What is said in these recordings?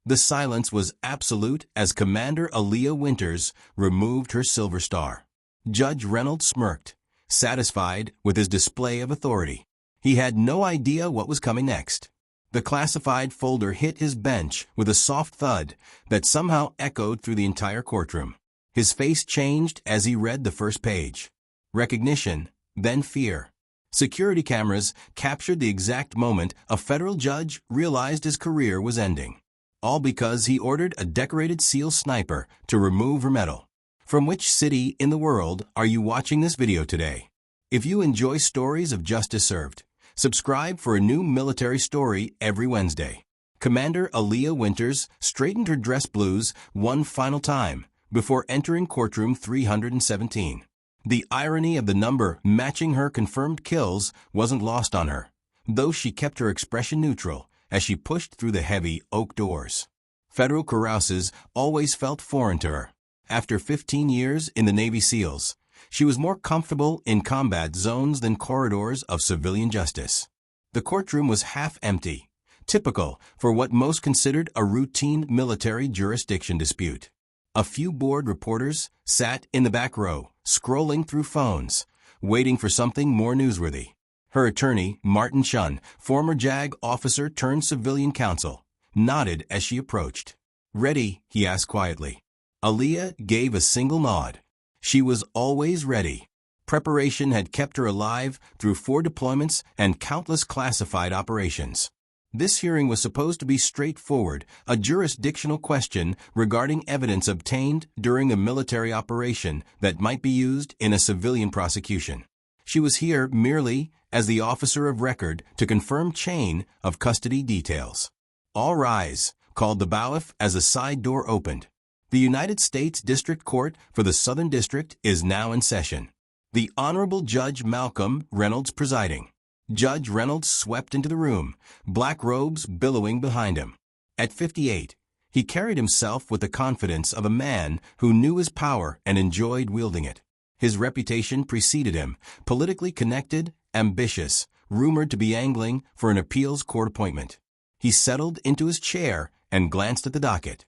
The silence was absolute as Commander Aaliyah Winters removed her silver star. Judge Reynolds smirked, satisfied with his display of authority. He had no idea what was coming next. The classified folder hit his bench with a soft thud that somehow echoed through the entire courtroom. His face changed as he read the first page. Recognition, then fear. Security cameras captured the exact moment a federal judge realized his career was ending. All because he ordered a decorated SEAL sniper to remove her medal. From which city in the world are you watching this video today? If you enjoy stories of justice served, subscribe for a new military story every Wednesday. Commander Aaliyah Winters straightened her dress blues one final time before entering courtroom 317. The irony of the number matching her confirmed kills wasn't lost on her, though she kept her expression neutral as she pushed through the heavy oak doors. Federal carouses always felt foreign to her. After 15 years in the Navy SEALs, she was more comfortable in combat zones than corridors of civilian justice. The courtroom was half empty, typical for what most considered a routine military jurisdiction dispute. A few bored reporters sat in the back row, scrolling through phones, waiting for something more newsworthy. Her attorney, Martin Shun, former JAG officer turned civilian counsel, nodded as she approached. "Ready?" he asked quietly. Aaliyah gave a single nod. She was always ready. Preparation had kept her alive through 4 deployments and countless classified operations. This hearing was supposed to be straightforward, a jurisdictional question regarding evidence obtained during a military operation that might be used in a civilian prosecution. She was here merely as the officer of record to confirm chain of custody details. "All rise," called the bailiff as a side door opened. The United States District Court for the Southern District is now in session. The Honorable Judge Malcolm Reynolds presiding. Judge Reynolds swept into the room, black robes billowing behind him. At 58, he carried himself with the confidence of a man who knew his power and enjoyed wielding it. His reputation preceded him, politically connected, ambitious, rumored to be angling for an appeals court appointment. He settled into his chair and glanced at the docket.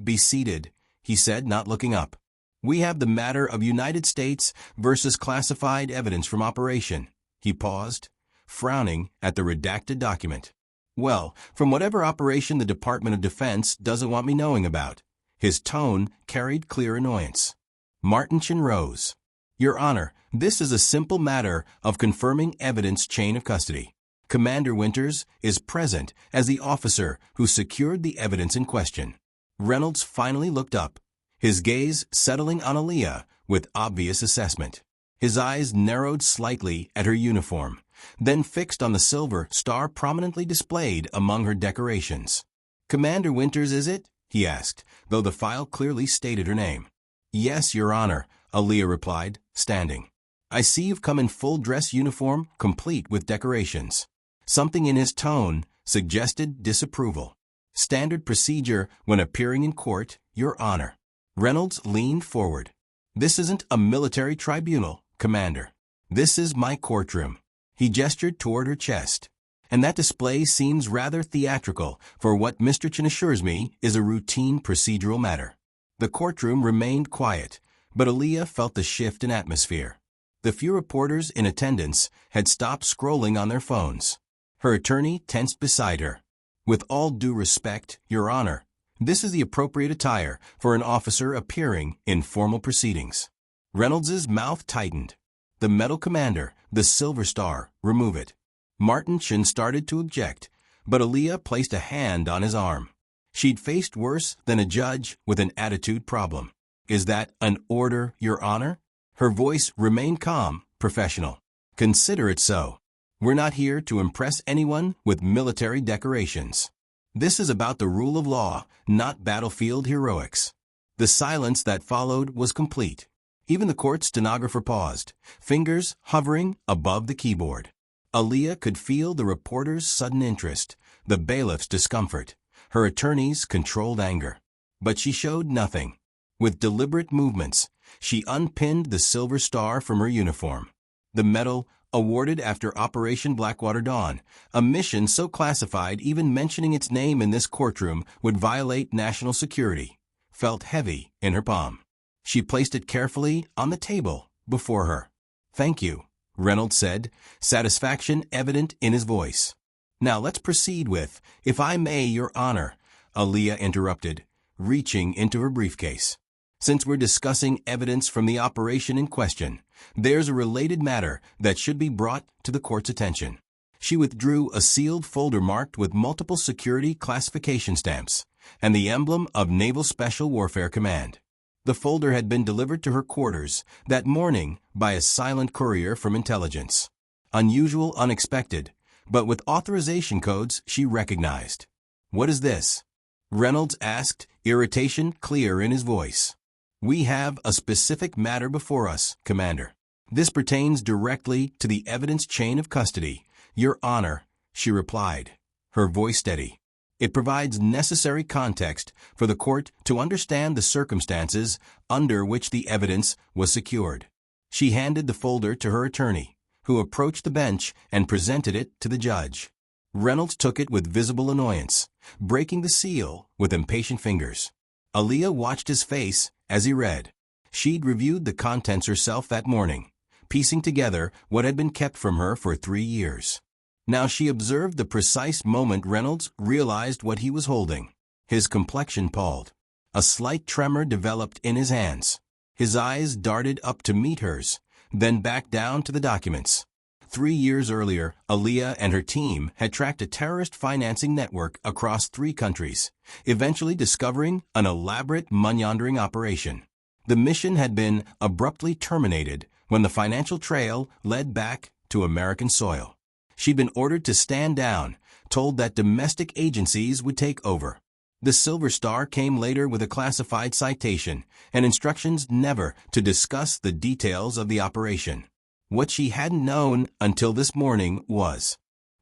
"Be seated," he said, not looking up. "We have the matter of United States versus classified evidence from operation." He paused, frowning at the redacted document. "Well, from whatever operation the Department of Defense doesn't want me knowing about." His tone carried clear annoyance. Martin Chin rose. "Your Honor, this is a simple matter of confirming evidence chain of custody. Commander Winters is present as the officer who secured the evidence in question." Reynolds finally looked up, his gaze settling on Aaliyah with obvious assessment. His eyes narrowed slightly at her uniform, then fixed on the silver star prominently displayed among her decorations. "Commander Winters, is it?" he asked, though the file clearly stated her name. "Yes, Your Honor," Aaliyah replied, standing. "I see you've come in full dress uniform, complete with decorations." Something in his tone suggested disapproval. "Standard procedure when appearing in court, Your Honor." Reynolds leaned forward. "This isn't a military tribunal, Commander. This is my courtroom." He gestured toward her chest. "And that display seems rather theatrical for what Mr. Chin assures me is a routine procedural matter." The courtroom remained quiet, but Aaliyah felt the shift in atmosphere. The few reporters in attendance had stopped scrolling on their phones. Her attorney tensed beside her. "With all due respect, Your Honor, this is the appropriate attire for an officer appearing in formal proceedings." Reynolds's mouth tightened. "The medal commander, the Silver Star, remove it." Martin Chin started to object, but Aaliyah placed a hand on his arm. She'd faced worse than a judge with an attitude problem. "Is that an order, Your Honor?" Her voice remained calm, professional. "Consider it so. We're not here to impress anyone with military decorations. This is about the rule of law, not battlefield heroics." The silence that followed was complete. Even the court stenographer paused, fingers hovering above the keyboard. Aaliyah could feel the reporter's sudden interest, the bailiff's discomfort, her attorney's controlled anger. But she showed nothing. With deliberate movements, she unpinned the silver star from her uniform. The medal, awarded after Operation Blackwater Dawn, a mission so classified even mentioning its name in this courtroom would violate national security, felt heavy in her palm. She placed it carefully on the table before her. "Thank you," Reynolds said, satisfaction evident in his voice. "Now let's proceed with, if I may, Your Honor," Aaliyah interrupted, reaching into her briefcase. "Since we're discussing evidence from the operation in question, there's a related matter that should be brought to the court's attention." She withdrew a sealed folder marked with multiple security classification stamps and the emblem of Naval Special Warfare Command. The folder had been delivered to her quarters that morning by a silent courier from intelligence. Unusual, unexpected, but with authorization codes she recognized. "What is this?" Reynolds asked, irritation clear in his voice. "We have a specific matter before us, Commander. This pertains directly to the evidence chain of custody, Your Honor," she replied, her voice steady. "It provides necessary context for the court to understand the circumstances under which the evidence was secured." She handed the folder to her attorney, who approached the bench and presented it to the judge. Reynolds took it with visible annoyance, breaking the seal with impatient fingers. Aaliyah watched his face as he read. She'd reviewed the contents herself that morning, piecing together what had been kept from her for 3 years. Now she observed the precise moment Reynolds realized what he was holding. His complexion palled. A slight tremor developed in his hands. His eyes darted up to meet hers, then back down to the documents. 3 years earlier, Aaliyah and her team had tracked a terrorist financing network across 3 countries, eventually discovering an elaborate money-laundering operation. The mission had been abruptly terminated when the financial trail led back to American soil. She'd been ordered to stand down, told that domestic agencies would take over. The Silver Star came later with a classified citation and instructions never to discuss the details of the operation. What she hadn't known until this morning was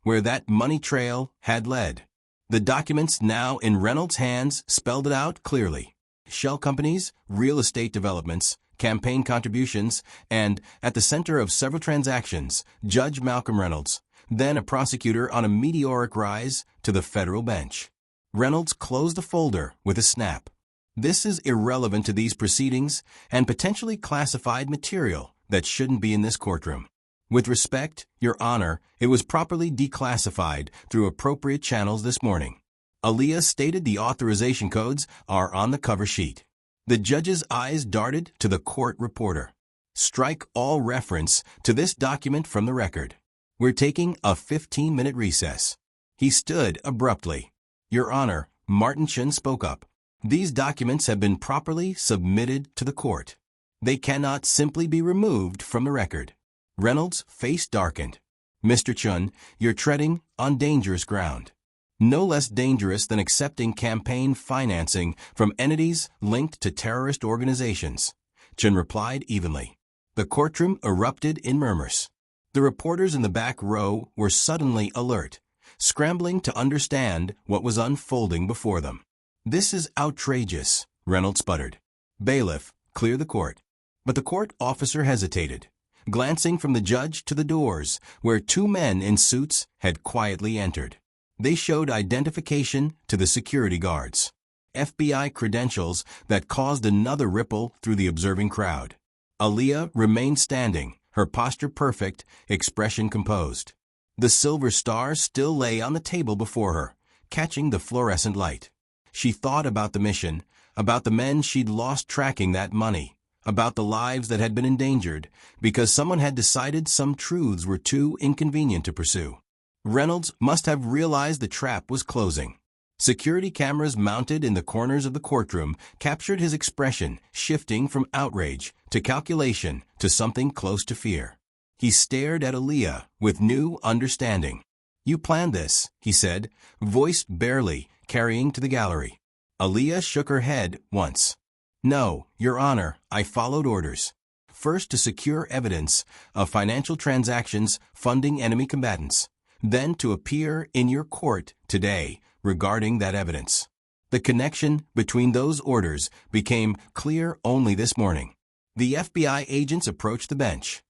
where that money trail had led. The documents now in Reynolds' hands spelled it out clearly. Shell companies, real estate developments, campaign contributions, and, at the center of several transactions, Judge Malcolm Reynolds, then a prosecutor on a meteoric rise to the federal bench. Reynolds closed the folder with a snap. "This is irrelevant to these proceedings and potentially classified material that shouldn't be in this courtroom. With respect, Your Honor, it was properly declassified through appropriate channels this morning." Aaliyah stated the authorization codes are on the cover sheet. The judge's eyes darted to the court reporter. "Strike all reference to this document from the record. We're taking a 15-minute recess." He stood abruptly. "Your Honor," Martin Chen spoke up. "These documents have been properly submitted to the court. They cannot simply be removed from the record." Reynolds' face darkened. "Mr. Chun, you're treading on dangerous ground. No less dangerous than accepting campaign financing from entities linked to terrorist organizations," Chun replied evenly. The courtroom erupted in murmurs. The reporters in the back row were suddenly alert, scrambling to understand what was unfolding before them. "This is outrageous," Reynolds sputtered. "Bailiff, clear the court." But the court officer hesitated, glancing from the judge to the doors, where 2 men in suits had quietly entered. They showed identification to the security guards, FBI credentials that caused another ripple through the observing crowd. Aaliyah remained standing, her posture perfect, expression composed. The Silver Star still lay on the table before her, catching the fluorescent light. She thought about the mission, about the men she'd lost tracking that money, about the lives that had been endangered because someone had decided some truths were too inconvenient to pursue. Reynolds must have realized the trap was closing. Security cameras mounted in the corners of the courtroom captured his expression, shifting from outrage to calculation to something close to fear. He stared at Aaliyah with new understanding. "You planned this," he said, voice barely carrying to the gallery. Aaliyah shook her head once. "No, Your Honor, I followed orders. First to secure evidence of financial transactions funding enemy combatants, then to appear in your court today regarding that evidence." The connection between those orders became clear only this morning. The FBI agents approached the bench.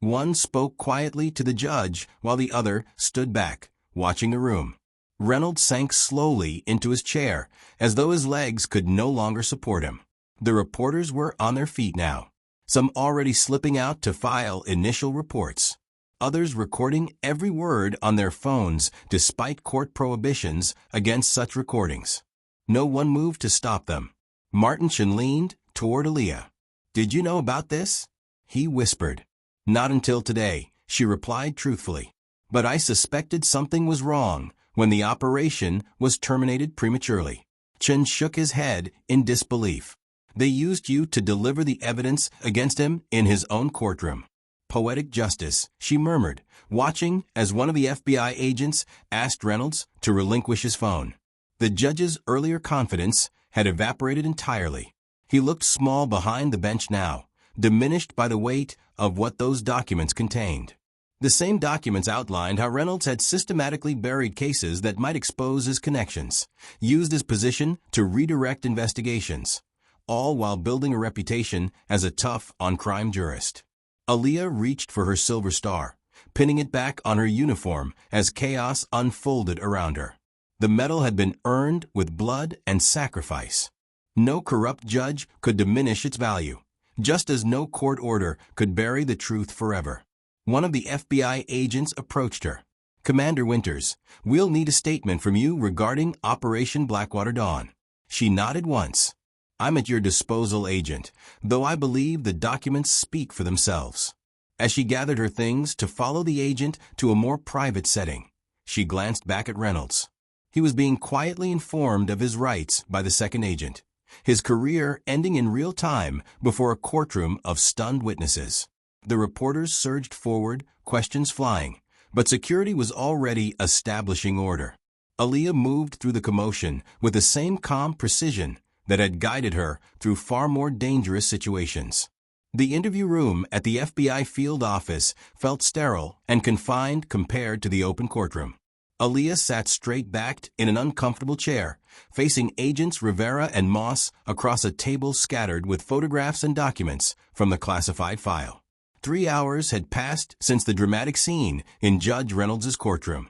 One spoke quietly to the judge while the other stood back, watching the room. Reynolds sank slowly into his chair, as though his legs could no longer support him. The reporters were on their feet now, some already slipping out to file initial reports, others recording every word on their phones despite court prohibitions against such recordings. No one moved to stop them. Martinshan leaned toward Aaliyah. "Did you know about this?" he whispered. "Not until today," she replied truthfully. "But I suspected something was wrong when the operation was terminated prematurely." Chen shook his head in disbelief. "They used you to deliver the evidence against him in his own courtroom." "Poetic justice," she murmured, watching as one of the FBI agents asked Reynolds to relinquish his phone. The judge's earlier confidence had evaporated entirely. He looked small behind the bench now, diminished by the weight of what those documents contained. The same documents outlined how Reynolds had systematically buried cases that might expose his connections, used his position to redirect investigations, all while building a reputation as a tough on-crime jurist. Aaliyah reached for her silver star, pinning it back on her uniform as chaos unfolded around her. The medal had been earned with blood and sacrifice. No corrupt judge could diminish its value, just as no court order could bury the truth forever. One of the FBI agents approached her. "Commander Winters, we'll need a statement from you regarding Operation Blackwater Dawn." She nodded once. "I'm at your disposal, agent, though I believe the documents speak for themselves." As she gathered her things to follow the agent to a more private setting, she glanced back at Reynolds. He was being quietly informed of his rights by the second agent, his career ending in real time before a courtroom of stunned witnesses. The reporters surged forward, questions flying, but security was already establishing order. Aaliyah moved through the commotion with the same calm precision that had guided her through far more dangerous situations. The interview room at the FBI field office felt sterile and confined compared to the open courtroom. Aaliyah sat straight-backed in an uncomfortable chair, facing Agents Rivera and Moss across a table scattered with photographs and documents from the classified file. 3 hours had passed since the dramatic scene in Judge Reynolds' courtroom.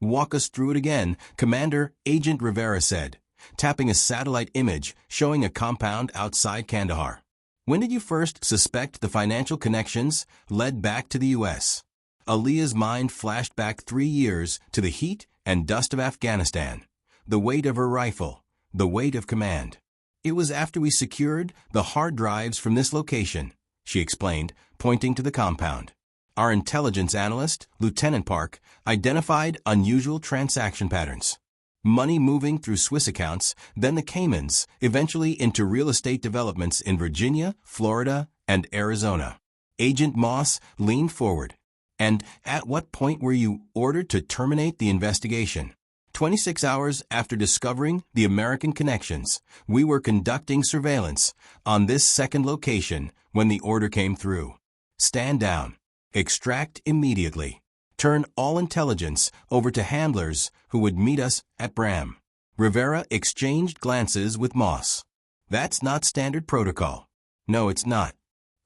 "Walk us through it again," Commander Agent Rivera said, tapping a satellite image showing a compound outside Kandahar. "When did you first suspect the financial connections led back to the U.S.? Aaliyah's mind flashed back 3 years to the heat and dust of Afghanistan, the weight of her rifle, the weight of command. "It was after we secured the hard drives from this location," she explained, pointing to the compound. "Our intelligence analyst, Lieutenant Park, identified unusual transaction patterns. Money moving through Swiss accounts, then the Caymans, eventually into real estate developments in Virginia, Florida, and Arizona." Agent Moss leaned forward. "And at what point were you ordered to terminate the investigation?" 26 hours after discovering the American connections, we were conducting surveillance on this second location when the order came through. "Stand down. Extract immediately. Turn all intelligence over to handlers who would meet us at Bram." Rivera exchanged glances with Moss. "That's not standard protocol." "No, it's not,"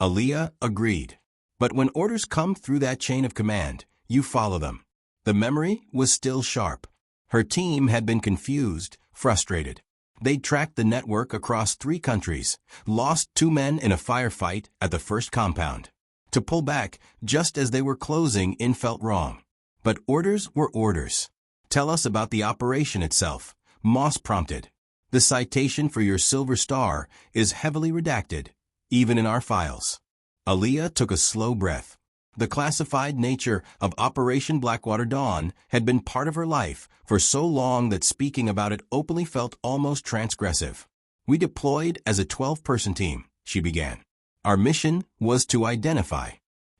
Aaliyah agreed. "But when orders come through that chain of command, you follow them." The memory was still sharp. Her team had been confused, frustrated. They'd tracked the network across 3 countries, lost 2 men in a firefight at the first compound. To pull back just as they were closing in felt wrong. But orders were orders. "Tell us about the operation itself," Moss prompted. "The citation for your silver star is heavily redacted, even in our files." Aaliyah took a slow breath. The classified nature of Operation Blackwater Dawn had been part of her life for so long that speaking about it openly felt almost transgressive. "We deployed as a 12-person team," she began. "Our mission was to identify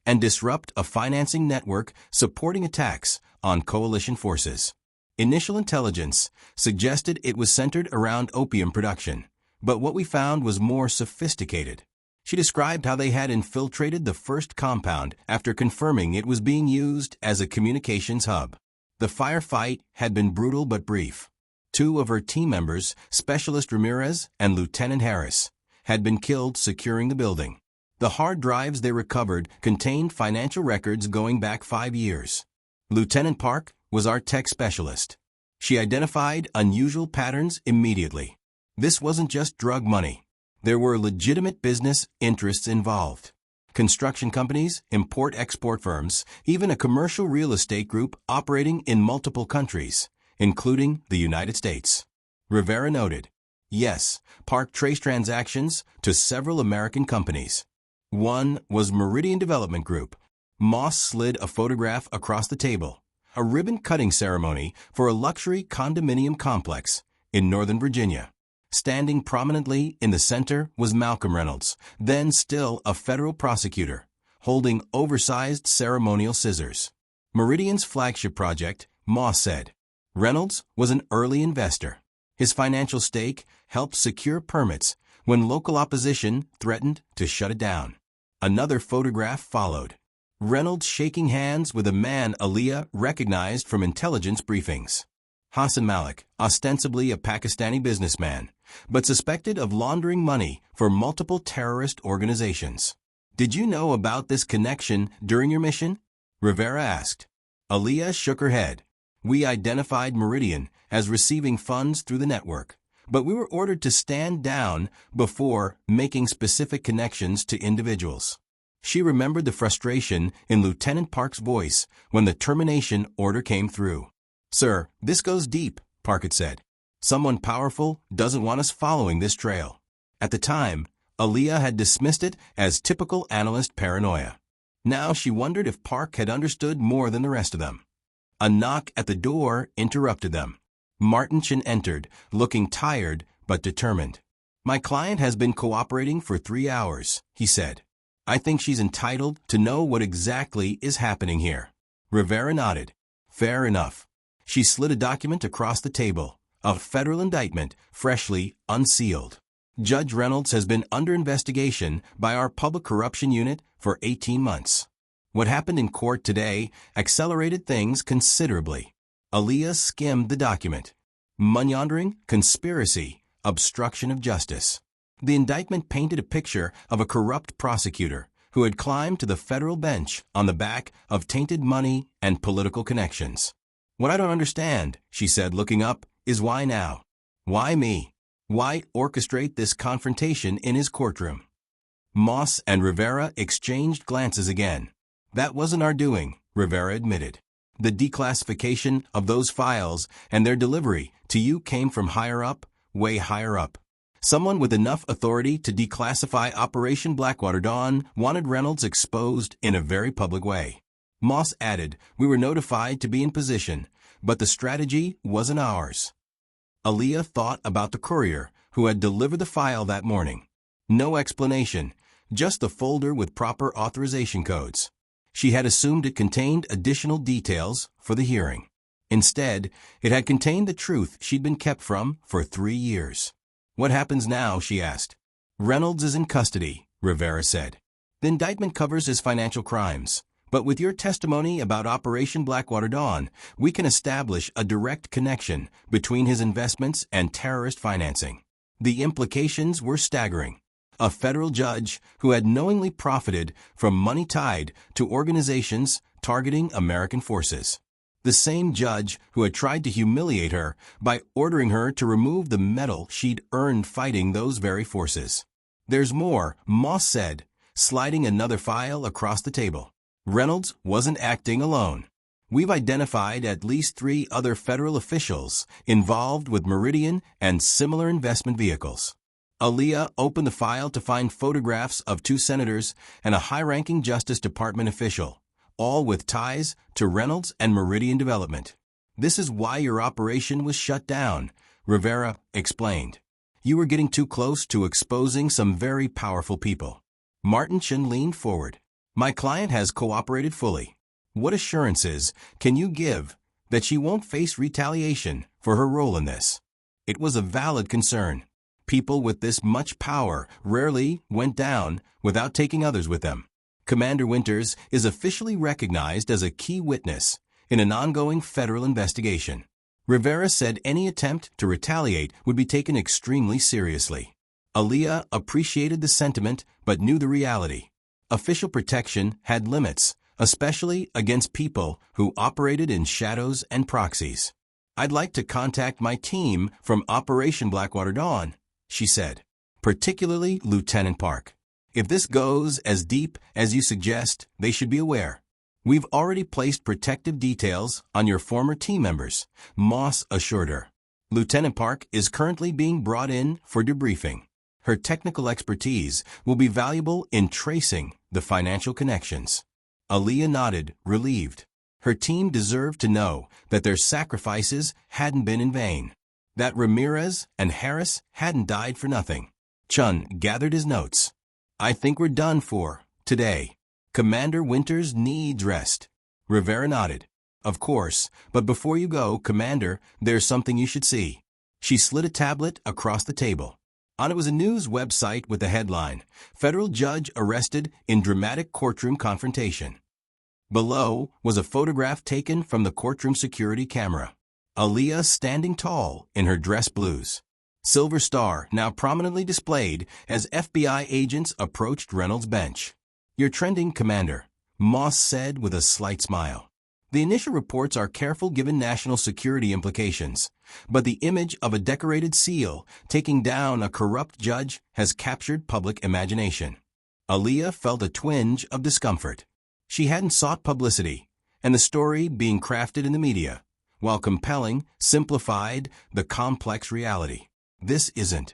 and disrupt a financing network supporting attacks on coalition forces. Initial intelligence suggested it was centered around opium production, but what we found was more sophisticated." She described how they had infiltrated the first compound after confirming it was being used as a communications hub. The firefight had been brutal but brief. 2 of her team members, Specialist Ramirez and Lieutenant Harris, had been killed securing the building. The hard drives they recovered contained financial records going back 5 years. Lieutenant Park was our tech specialist. She identified unusual patterns immediately. This wasn't just drug money. There were legitimate business interests involved. Construction companies, import-export firms, even a commercial real estate group operating in multiple countries, including the United States. Rivera noted, yes, Park traced transactions to several American companies. One was Meridian Development Group. Moss slid a photograph across the table, a ribbon-cutting ceremony for a luxury condominium complex in Northern Virginia. Standing prominently in the center was Malcolm Reynolds, then still a federal prosecutor, holding oversized ceremonial scissors. Meridian's flagship project, Moss said. Reynolds was an early investor. His financial stake helped secure permits when local opposition threatened to shut it down. Another photograph followed. Reynolds shaking hands with a man Aaliyah recognized from intelligence briefings. Hassan Malik, ostensibly a Pakistani businessman, but suspected of laundering money for multiple terrorist organizations. Did you know about this connection during your mission? Rivera asked. Aaliyah shook her head. We identified Meridian as receiving funds through the network, but we were ordered to stand down before making specific connections to individuals. She remembered the frustration in Lieutenant Park's voice when the termination order came through. Sir, this goes deep, Park had said. Someone powerful doesn't want us following this trail. At the time, Aaliyah had dismissed it as typical analyst paranoia. Now she wondered if Park had understood more than the rest of them. A knock at the door interrupted them. Martinchin entered, looking tired but determined. My client has been cooperating for 3 hours, he said. I think she's entitled to know what exactly is happening here. Rivera nodded. Fair enough. She slid a document across the table, a federal indictment, freshly unsealed. Judge Reynolds has been under investigation by our public corruption unit for 18 months. What happened in court today accelerated things considerably. Aaliyah skimmed the document. Money laundering, conspiracy, obstruction of justice. The indictment painted a picture of a corrupt prosecutor who had climbed to the federal bench on the back of tainted money and political connections. What I don't understand, she said, looking up, is why now? Why me? Why orchestrate this confrontation in his courtroom? Moss and Rivera exchanged glances again. That wasn't our doing, Rivera admitted. The declassification of those files and their delivery to you came from higher up, way higher up. Someone with enough authority to declassify Operation Blackwater Dawn wanted Reynolds exposed in a very public way. Moss added, we were notified to be in position, but the strategy wasn't ours. Aaliyah thought about the courier who had delivered the file that morning. No explanation, just the folder with proper authorization codes. She had assumed it contained additional details for the hearing. Instead, it had contained the truth she'd been kept from for 3 years. What happens now, she asked. Reynolds is in custody, Rivera said. The indictment covers his financial crimes. But with your testimony about Operation Blackwater Dawn, we can establish a direct connection between his investments and terrorist financing. The implications were staggering. A federal judge who had knowingly profited from money tied to organizations targeting American forces. The same judge who had tried to humiliate her by ordering her to remove the medal she'd earned fighting those very forces. There's more, Moss said, sliding another file across the table. Reynolds wasn't acting alone. We've identified at least 3 other federal officials involved with Meridian and similar investment vehicles. Aaliyah opened the file to find photographs of 2 senators and a high-ranking Justice Department official, all with ties to Reynolds and Meridian Development. This is why your operation was shut down, Rivera explained. You were getting too close to exposing some very powerful people. Martinchin leaned forward. My client has cooperated fully. What assurances can you give that she won't face retaliation for her role in this? It was a valid concern. People with this much power rarely went down without taking others with them. Commander Winters is officially recognized as a key witness in an ongoing federal investigation. Rivera said any attempt to retaliate would be taken extremely seriously. Aaliyah appreciated the sentiment but knew the reality. Official protection had limits, especially against people who operated in shadows and proxies. "I'd like to contact my team from Operation Blackwater Dawn," she said, "particularly Lieutenant Park. If this goes as deep as you suggest, they should be aware. We've already placed protective details on your former team members," Moss assured her. "Lieutenant Park is currently being brought in for debriefing. Her technical expertise will be valuable in tracing the financial connections." Aaliyah nodded, relieved. Her team deserved to know that their sacrifices hadn't been in vain, that Ramirez and Harris hadn't died for nothing. Chun gathered his notes. "I think we're done for today. Commander Winters needs rest." Rivera nodded. "Of course, but before you go, Commander, there's something you should see." She slid a tablet across the table. On it was a news website with the headline, "Federal Judge Arrested in Dramatic Courtroom Confrontation." Below was a photograph taken from the courtroom security camera. Aaliyah standing tall in her dress blues. Silver Star now prominently displayed as FBI agents approached Reynolds' bench. "You're trending, Commander," Moss said with a slight smile. "The initial reports are careful given national security implications, but the image of a decorated SEAL taking down a corrupt judge has captured public imagination." Aaliyah felt a twinge of discomfort. She hadn't sought publicity, and the story being crafted in the media, while compelling, simplified the complex reality. "This isn't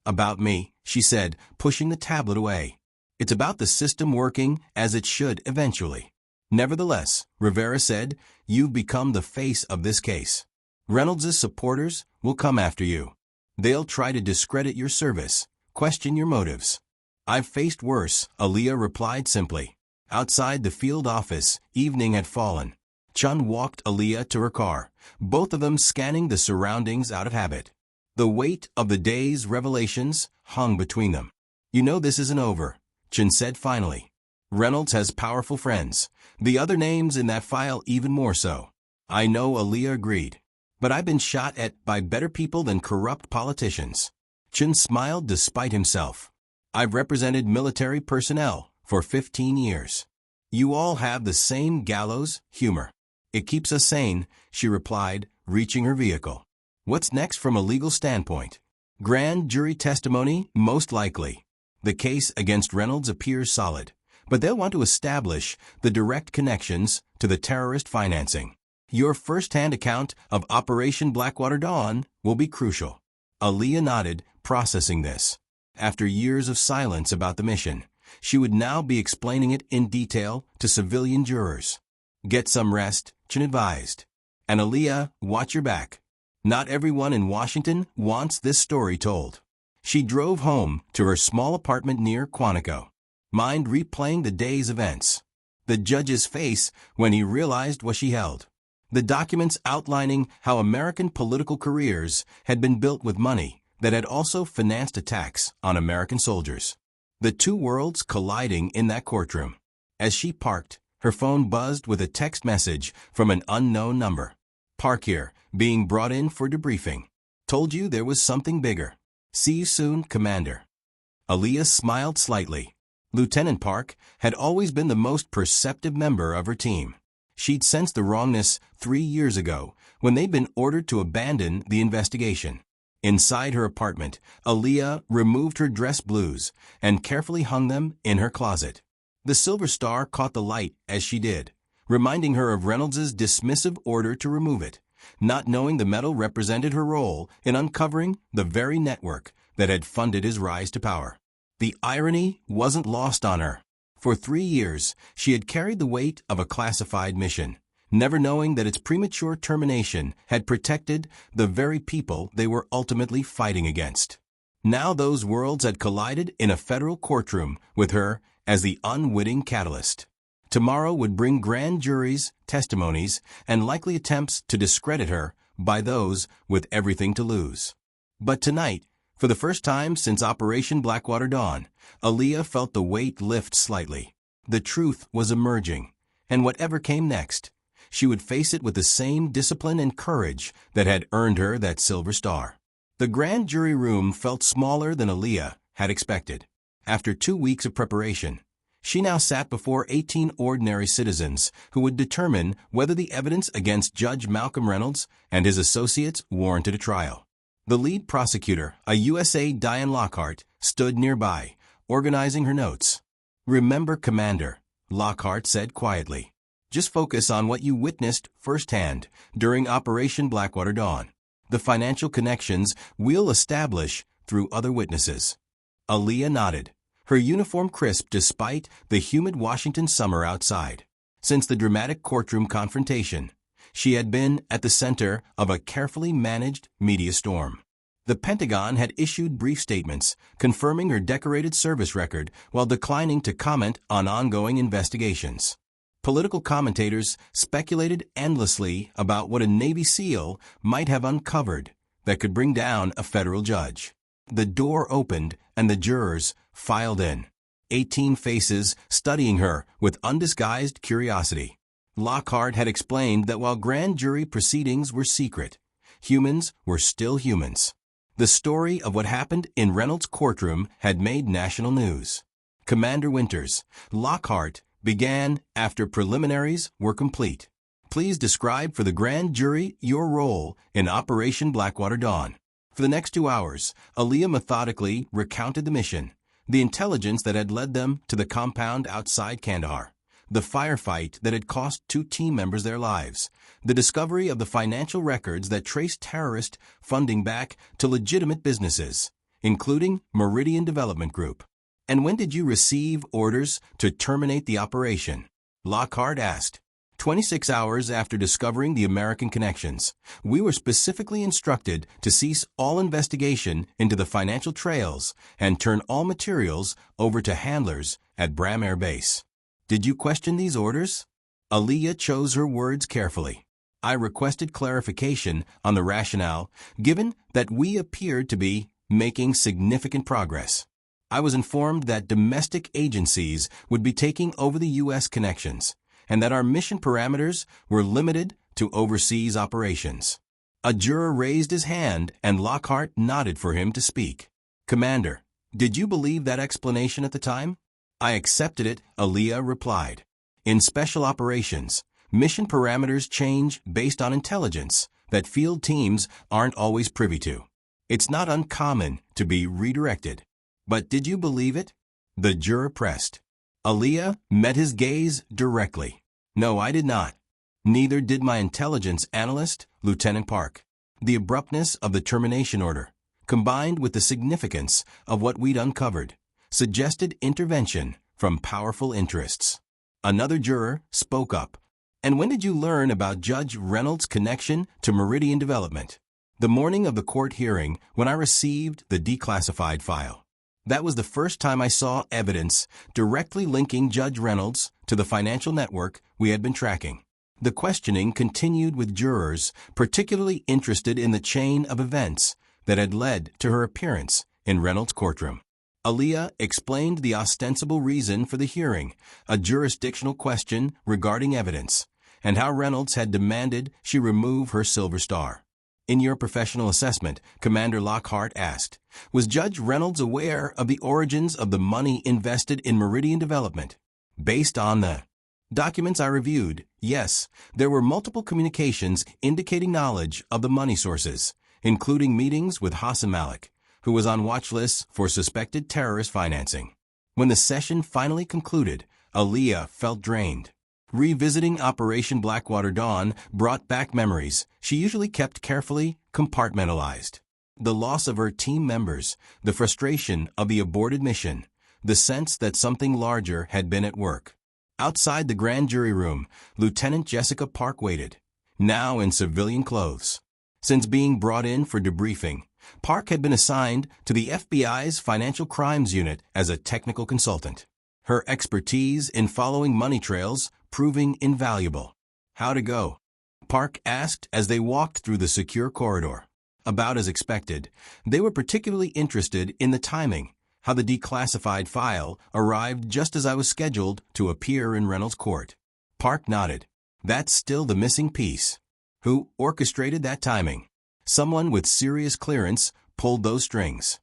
about me," she said, pushing the tablet away. "It's about the system working as it should eventually." "Nevertheless," Rivera said, "you've become the face of this case. Reynolds' supporters will come after you. They'll try to discredit your service, question your motives." "I've faced worse," Aaliyah replied simply. Outside the field office, evening had fallen. Chun walked Aaliyah to her car, both of them scanning the surroundings out of habit. The weight of the day's revelations hung between them. "You know this isn't over," Chun said finally. "Reynolds has powerful friends. The other names in that file even more so." "I know," Aaliyah agreed. "But I've been shot at by better people than corrupt politicians." Chun smiled despite himself. "I've represented military personnel for 15 years. You all have the same gallows humor." "It keeps us sane," she replied, reaching her vehicle. "What's next from a legal standpoint?" "Grand jury testimony, most likely. The case against Reynolds appears solid, but they'll want to establish the direct connections to the terrorist financing. Your first-hand account of Operation Blackwater Dawn will be crucial." Aaliyah nodded, processing this. After years of silence about the mission, she would now be explaining it in detail to civilian jurors. "Get some rest," Chun advised. "And Aaliyah, watch your back. Not everyone in Washington wants this story told." She drove home to her small apartment near Quantico, mind replaying the day's events. The judge's face when he realized what she held. The documents outlining how American political careers had been built with money that had also financed attacks on American soldiers. The two worlds colliding in that courtroom. As she parked, her phone buzzed with a text message from an unknown number. "Park here, being brought in for debriefing. Told you there was something bigger. See you soon, Commander." Aaliyah smiled slightly. Lieutenant Park had always been the most perceptive member of her team. She'd sensed the wrongness 3 years ago when they'd been ordered to abandon the investigation. Inside her apartment, Aaliyah removed her dress blues and carefully hung them in her closet. The Silver Star caught the light as she did, reminding her of Reynolds' dismissive order to remove it, not knowing the medal represented her role in uncovering the very network that had funded his rise to power. The irony wasn't lost on her. For 3 years, she had carried the weight of a classified mission, never knowing that its premature termination had protected the very people they were ultimately fighting against. Now those worlds had collided in a federal courtroom with her as the unwitting catalyst. Tomorrow would bring grand juries, testimonies, and likely attempts to discredit her by those with everything to lose. But tonight, for the first time since Operation Blackwater Dawn, Aaliyah felt the weight lift slightly. The truth was emerging, and whatever came next, she would face it with the same discipline and courage that had earned her that Silver Star. The grand jury room felt smaller than Aaliyah had expected. After 2 weeks of preparation, she now sat before 18 ordinary citizens who would determine whether the evidence against Judge Malcolm Reynolds and his associates warranted a trial. The lead prosecutor, a USA Diane Lockhart, stood nearby, organizing her notes. "Remember, Commander," Lockhart said quietly. "Just focus on what you witnessed firsthand during Operation Blackwater Dawn. The financial connections we'll establish through other witnesses." Aaliyah nodded, her uniform crisp despite the humid Washington summer outside. Since the dramatic courtroom confrontation, she had been at the center of a carefully managed media storm. The Pentagon had issued brief statements confirming her decorated service record while declining to comment on ongoing investigations. Political commentators speculated endlessly about what a Navy SEAL might have uncovered that could bring down a federal judge. The door opened and the jurors filed in, 18 faces studying her with undisguised curiosity. Lockhart had explained that while grand jury proceedings were secret, humans were still humans. The story of what happened in Reynolds' courtroom had made national news. "Commander Winters," Lockhart began after preliminaries were complete. "Please describe for the grand jury your role in Operation Blackwater Dawn." For the next 2 hours, Aaliyah methodically recounted the mission, the intelligence that had led them to the compound outside Kandahar, the firefight that had cost 2 team members their lives, the discovery of the financial records that traced terrorist funding back to legitimate businesses, including Meridian Development Group. "And when did you receive orders to terminate the operation?" Lockhart asked. 26 hours after discovering the American connections, we were specifically instructed to cease all investigation into the financial trails and turn all materials over to handlers at Bram Air Base. "Did you question these orders?" Aaliyah chose her words carefully. "I requested clarification on the rationale, given that we appeared to be making significant progress. I was informed that domestic agencies would be taking over the U.S. connections, and that our mission parameters were limited to overseas operations." A juror raised his hand and Lockhart nodded for him to speak. "Commander, did you believe that explanation at the time?" "I accepted it," Aaliyah replied. "In special operations, mission parameters change based on intelligence that field teams aren't always privy to. It's not uncommon to be redirected." "But did you believe it?" the juror pressed. Aaliyah met his gaze directly. "No, I did not. Neither did my intelligence analyst, Lieutenant Park." The abruptness of the termination order, combined with the significance of what we'd uncovered, suggested intervention from powerful interests. Another juror spoke up. "And when did you learn about Judge Reynolds' connection to Meridian Development?" "The morning of the court hearing when I received the declassified file. That was the first time I saw evidence directly linking Judge Reynolds to the financial network we had been tracking." The questioning continued with jurors particularly interested in the chain of events that had led to her appearance in Reynolds' courtroom. Aaliyah explained the ostensible reason for the hearing, a jurisdictional question regarding evidence, and how Reynolds had demanded she remove her silver star. "In your professional assessment," Commander Lockhart asked, "was Judge Reynolds aware of the origins of the money invested in Meridian Development?" "Based on the documents I reviewed, yes, there were multiple communications indicating knowledge of the money sources, including meetings with Hassan Malik, who was on watch lists for suspected terrorist financing." When the session finally concluded, Aaliyah felt drained. Revisiting Operation Blackwater Dawn brought back memories she usually kept carefully compartmentalized. The loss of her team members, the frustration of the aborted mission, the sense that something larger had been at work. Outside the grand jury room, Lieutenant Jessica Park waited, now in civilian clothes. Since being brought in for debriefing, Park had been assigned to the FBI's Financial Crimes Unit as a technical consultant. Her expertise in following money trails proving invaluable. "How'd it go?" Park asked as they walked through the secure corridor. About as expected, they were particularly interested in the timing, how the declassified file arrived just as I was scheduled to appear in Reynolds' court. Park nodded. "That's still the missing piece." "Who orchestrated that timing?" "Someone with serious clearance pulled those strings."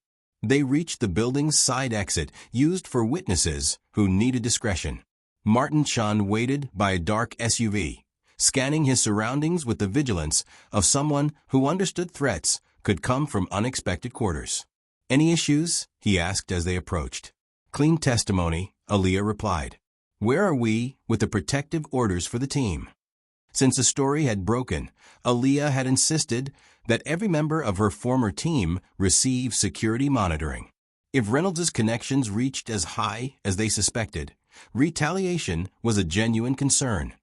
They reached the building's side exit, used for witnesses who needed discretion. Martin Chun waited by a dark SUV, scanning his surroundings with the vigilance of someone who understood threats could come from unexpected quarters. "Any issues?" he asked as they approached. "Clean testimony," Aaliyah replied. "Where are we with the protective orders for the team?" Since the story had broken, Aaliyah had insisted that every member of her former team receive security monitoring. If Reynolds' connections reached as high as they suspected, retaliation was a genuine concern.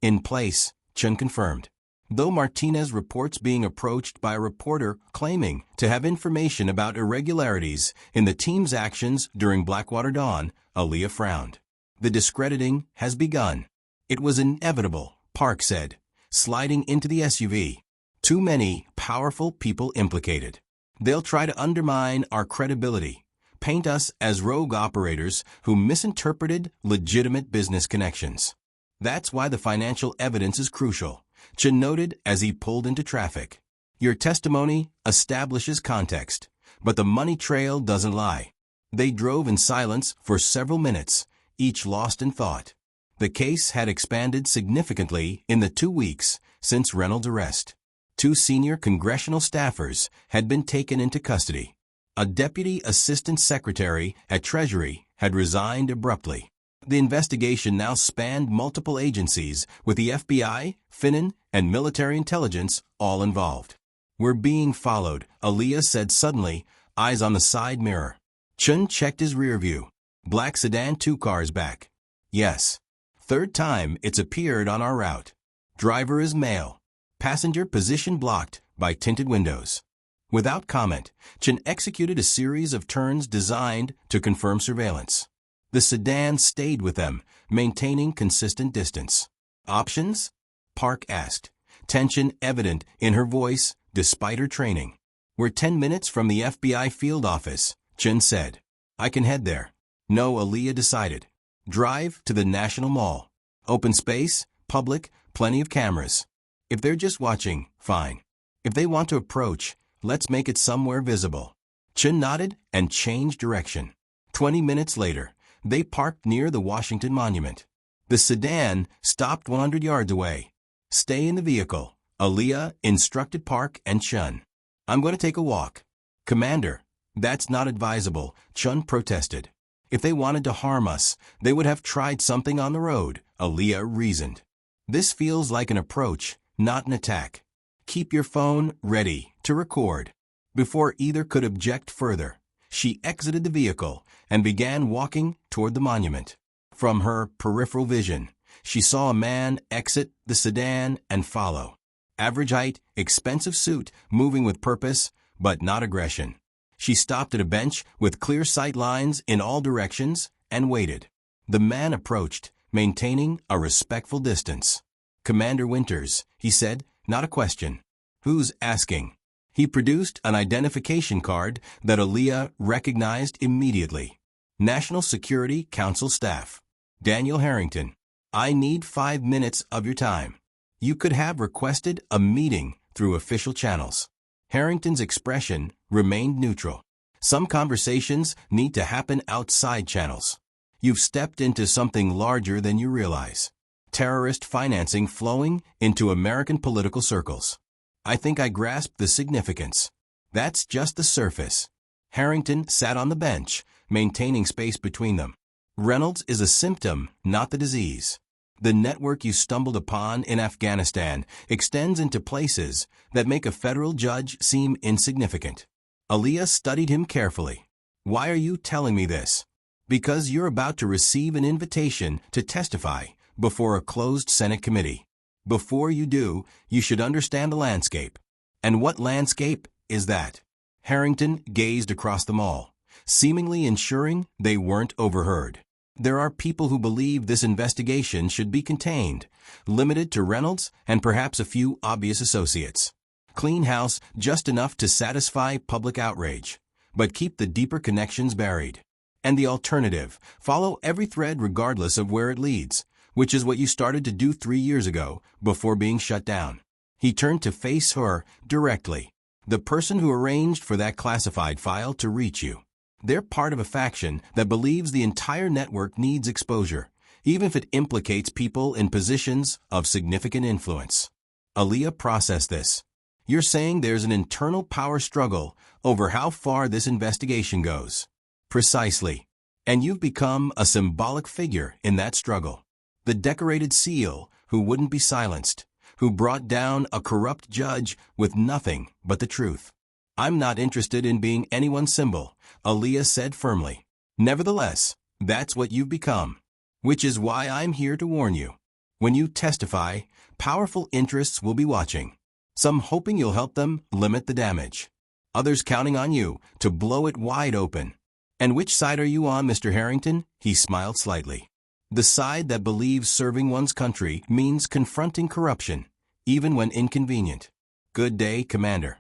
"In place," Chun confirmed. Though Martinez reports being approached by a reporter claiming to have information about irregularities in the team's actions during Blackwater Dawn, Aaliyah frowned. "The discrediting has begun." "It was inevitable," Park said, sliding into the SUV. "Too many powerful people implicated. They'll try to undermine our credibility, paint us as rogue operators who misinterpreted legitimate business connections. That's why the financial evidence is crucial," Chun noted as he pulled into traffic. "Your testimony establishes context, but the money trail doesn't lie." They drove in silence for several minutes, each lost in thought. The case had expanded significantly in the 2 weeks since Reynolds' arrest. 2 senior congressional staffers had been taken into custody. A deputy assistant secretary at Treasury had resigned abruptly. The investigation now spanned multiple agencies, with the FBI, Finnan, and military intelligence all involved. "We're being followed," Aaliyah said suddenly, eyes on the side mirror. Chun checked his rear view. Black sedan, 2 cars back. "Yes. 3rd time it's appeared on our route. Driver is male. Passenger position blocked by tinted windows." Without comment, Chun executed a series of turns designed to confirm surveillance. The sedan stayed with them, maintaining consistent distance. "Options?" Park asked, tension evident in her voice despite her training. "We're 10 minutes from the FBI field office," Chun said. "I can head there." "No," Aaliyah decided. "Drive to the National Mall. Open space, public, plenty of cameras. If they're just watching, fine. If they want to approach, let's make it somewhere visible." Chun nodded and changed direction. 20 minutes later, they parked near the Washington Monument. The sedan stopped 100 yards away. "Stay in the vehicle," Aaliyah instructed Park and Chun. "I'm going to take a walk." "Commander, that's not advisable," Chun protested. "If they wanted to harm us, they would have tried something on the road," Aaliyah reasoned. "This feels like an approach, not an attack. Keep your phone ready to record." Before either could object further, she exited the vehicle and began walking toward the monument. From her peripheral vision, she saw a man exit the sedan and follow. Average height, expensive suit, moving with purpose, but not aggression. She stopped at a bench with clear sight lines in all directions and waited. The man approached, maintaining a respectful distance. "Commander Winters," he said, not a question. "Who's asking?" He produced an identification card that Aaliyah recognized immediately. "National Security Council staff. Daniel Harrington. I need 5 minutes of your time." You could have requested a meeting through official channels. Harrington's expression remained neutral. "Some conversations need to happen outside channels. You've stepped into something larger than you realize. Terrorist financing flowing into American political circles. I think I grasp the significance. That's just the surface." Harrington sat on the bench, maintaining space between them. "Reynolds is a symptom, not the disease. The network you stumbled upon in Afghanistan extends into places that make a federal judge seem insignificant." Aaliyah studied him carefully. "Why are you telling me this?" "Because you're about to receive an invitation to testify before a closed Senate committee. Before you do, you should understand the landscape." "And what landscape is that?" Harrington gazed across the mall, seemingly ensuring they weren't overheard. "There are people who believe this investigation should be contained, limited to Reynolds and perhaps a few obvious associates. Clean house just enough to satisfy public outrage, but keep the deeper connections buried. And the alternative, follow every thread regardless of where it leads, which is what you started to do 3 years ago before being shut down." He turned to face her directly. "The person who arranged for that classified file to reach you. They're part of a faction that believes the entire network needs exposure, even if it implicates people in positions of significant influence. Aaliyah processed this. You're saying there's an internal power struggle over how far this investigation goes. Precisely. And you've become a symbolic figure in that struggle. The decorated seal who wouldn't be silenced, who brought down a corrupt judge with nothing but the truth. I'm not interested in being anyone's symbol, Aaliyah said firmly. Nevertheless, that's what you've become. Which is why I'm here to warn you. When you testify, powerful interests will be watching. Some hoping you'll help them limit the damage. Others counting on you to blow it wide open. And which side are you on, Mr. Harrington? He smiled slightly. The side that believes serving one's country means confronting corruption, even when inconvenient. Good day, Commander.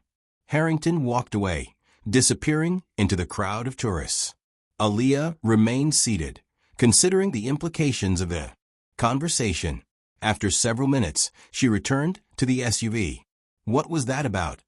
Harrington walked away, disappearing into the crowd of tourists. Aaliyah remained seated, considering the implications of the conversation. After several minutes, she returned to the SUV. What was that about?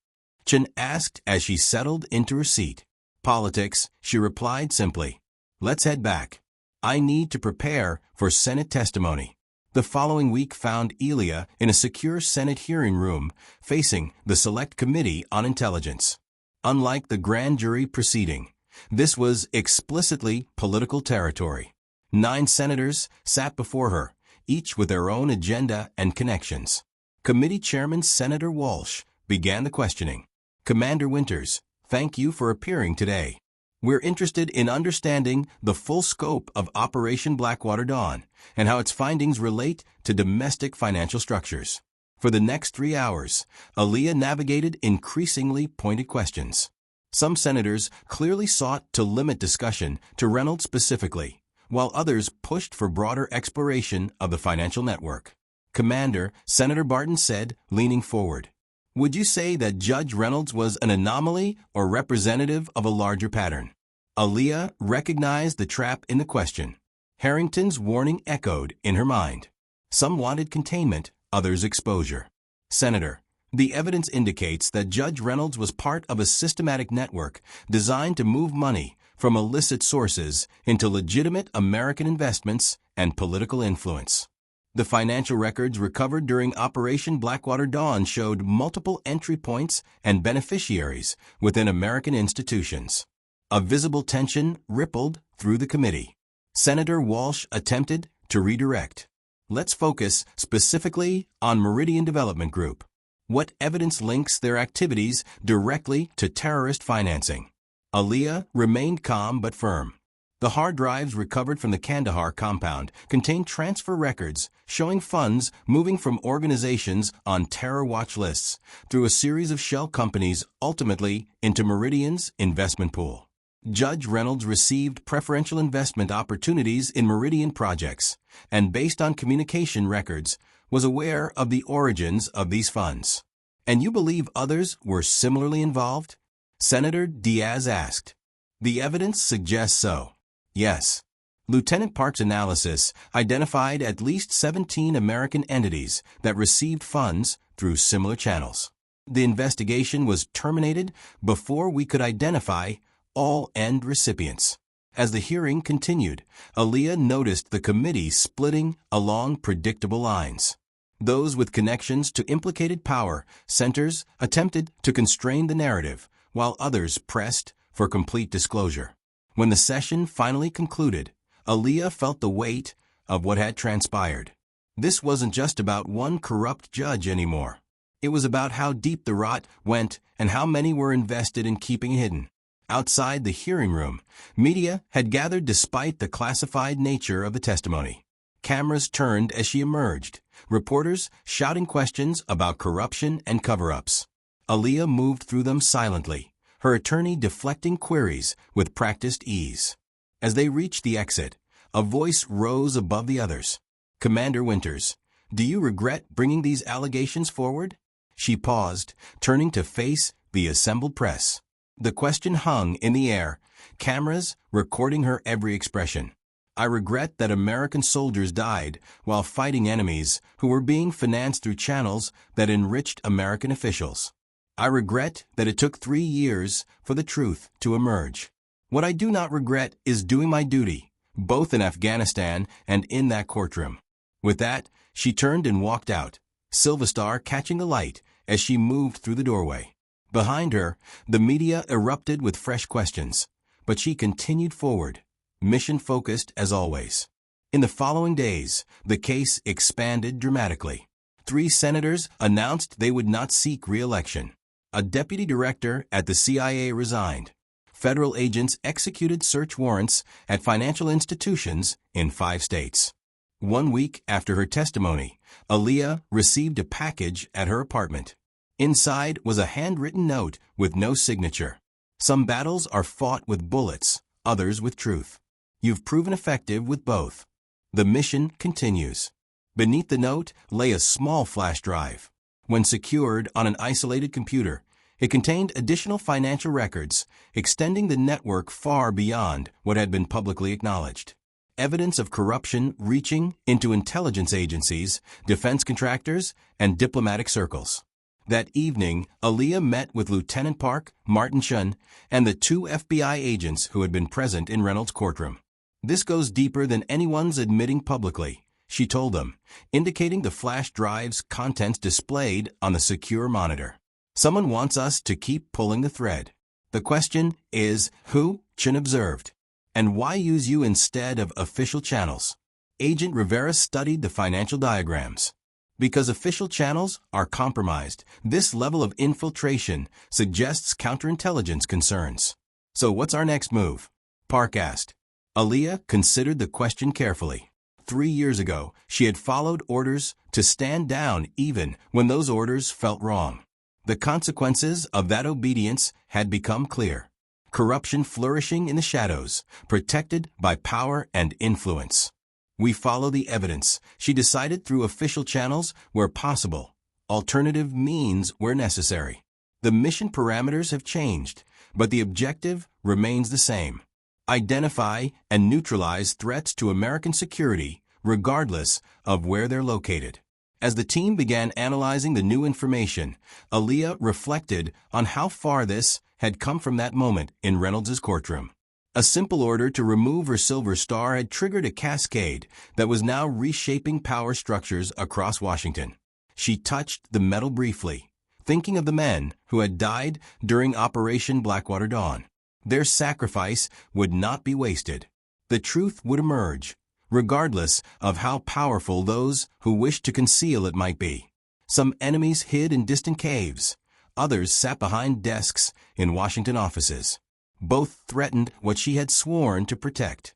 Chen asked as she settled into her seat. Politics, she replied simply. Let's head back. I need to prepare for Senate testimony. The following week found Elia in a secure Senate hearing room facing the Select Committee on Intelligence. Unlike the grand jury proceeding, this was explicitly political territory. 9 senators sat before her, each with their own agenda and connections. Committee Chairman Senator Walsh began the questioning. Commander Winters, thank you for appearing today. We're interested in understanding the full scope of Operation Blackwater Dawn and how its findings relate to domestic financial structures. For the next 3 hours, Aaliyah navigated increasingly pointed questions. Some senators clearly sought to limit discussion to Reynolds specifically, while others pushed for broader exploration of the financial network. Commander, Senator Barton said, leaning forward. Would you say that Judge Reynolds was an anomaly or representative of a larger pattern? Aaliyah recognized the trap in the question. Harrington's warning echoed in her mind. Some wanted containment, others exposure. Senator, the evidence indicates that Judge Reynolds was part of a systematic network designed to move money from illicit sources into legitimate American investments and political influence. The financial records recovered during Operation Blackwater Dawn showed multiple entry points and beneficiaries within American institutions. A visible tension rippled through the committee. Senator Walsh attempted to redirect. Let's focus specifically on Meridian Development Group. What evidence links their activities directly to terrorist financing? Aaliyah remained calm but firm. The hard drives recovered from the Kandahar compound contained transfer records showing funds moving from organizations on terror watch lists through a series of shell companies ultimately into Meridian's investment pool. Judge Reynolds received preferential investment opportunities in Meridian projects and, based on communication records, was aware of the origins of these funds. And you believe others were similarly involved? Senator Diaz asked. The evidence suggests so. Yes. Lieutenant Park's analysis identified at least 17 American entities that received funds through similar channels. The investigation was terminated before we could identify all end recipients. As the hearing continued, Aaliyah noticed the committee splitting along predictable lines. Those with connections to implicated power centers attempted to constrain the narrative, while others pressed for complete disclosure. When the session finally concluded, Aaliyah felt the weight of what had transpired. This wasn't just about one corrupt judge anymore. It was about how deep the rot went and how many were invested in keeping it hidden. Outside the hearing room, media had gathered despite the classified nature of the testimony. Cameras turned as she emerged, reporters shouting questions about corruption and cover-ups. Aaliyah moved through them silently, her attorney deflecting queries with practiced ease. As they reached the exit, a voice rose above the others. Commander Winters, do you regret bringing these allegations forward? She paused, turning to face the assembled press. The question hung in the air, cameras recording her every expression. I regret that American soldiers died while fighting enemies who were being financed through channels that enriched American officials. I regret that it took 3 years for the truth to emerge. What I do not regret is doing my duty, both in Afghanistan and in that courtroom. With that, she turned and walked out, Silverstar catching the light as she moved through the doorway. Behind her, the media erupted with fresh questions, but she continued forward, mission-focused as always. In the following days, the case expanded dramatically. 3 senators announced they would not seek re-election. A deputy director at the CIA resigned. Federal agents executed search warrants at financial institutions in 5 states. 1 week after her testimony, Aaliyah received a package at her apartment. Inside was a handwritten note with no signature. Some battles are fought with bullets, others with truth. You've proven effective with both. The mission continues. Beneath the note lay a small flash drive. When secured on an isolated computer, it contained additional financial records, extending the network far beyond what had been publicly acknowledged. Evidence of corruption reaching into intelligence agencies, defense contractors, and diplomatic circles. That evening, Aaliyah met with Lieutenant Park, Martin Shun, and the 2 FBI agents who had been present in Reynolds' courtroom. This goes deeper than anyone's admitting publicly, she told them, indicating the flash drive's contents displayed on the secure monitor. Someone wants us to keep pulling the thread. The question is, who? Shun observed. And why use you instead of official channels? Agent Rivera studied the financial diagrams. Because official channels are compromised, this level of infiltration suggests counterintelligence concerns. So what's our next move? Park asked. Aaliyah considered the question carefully. 3 years ago, she had followed orders to stand down even when those orders felt wrong. The consequences of that obedience had become clear. Corruption flourishing in the shadows, protected by power and influence. We follow the evidence, she decided, through official channels where possible, alternative means where necessary. The mission parameters have changed, but the objective remains the same. Identify and neutralize threats to American security, regardless of where they're located. As the team began analyzing the new information, Aaliyah reflected on how far this had come from that moment in Reynolds' courtroom. A simple order to remove her silver star had triggered a cascade that was now reshaping power structures across Washington. She touched the metal briefly, thinking of the men who had died during Operation Blackwater Dawn. Their sacrifice would not be wasted. The truth would emerge, regardless of how powerful those who wished to conceal it might be. Some enemies hid in distant caves. Others sat behind desks in Washington offices. Both threatened what she had sworn to protect.